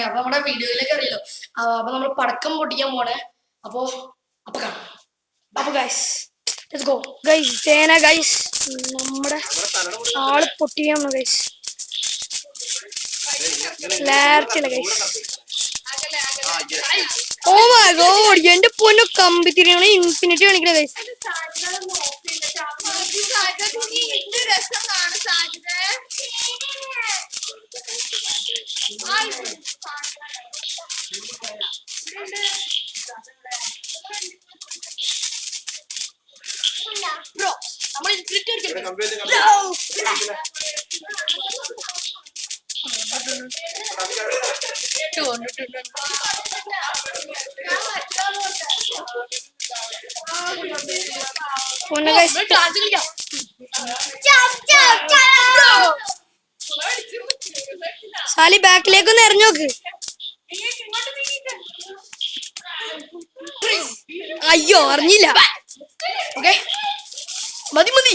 അപ്പൊ നമ്മുടെ വീഡിയോയിലൊക്കെ അറിയല്ലോ. അപ്പൊ നമ്മൾ പടക്കം പൊട്ടിക്കാൻ പോണേ. അപ്പൊ അപ്പൊ കാണാം. അപ്പൊ ഗൈസ് ലെറ്റ്സ് ഗോ. ഗൈസ് തേന ഗൈസ് നമ്മുടെ ആള് പൊട്ടിയാണ് ഗൈസ്. ക്ലാരിറ്റില്ല ഗൈസ്. ഓ മൈ ഗോഡ്, എന്റെ പൊന്നു കമ്പിത്തിരിയാണ് ഇൻഫിനിറ്റി കാണിക്കണ ഗൈസ്. ബ്രോ നമ്മൾ സാലി ബാക്കിലേക്കൊന്ന് എറിഞ്ഞു നോക്ക്. അയ്യോ അറിഞ്ഞില്ല. ഓക്കെ മതി മതി.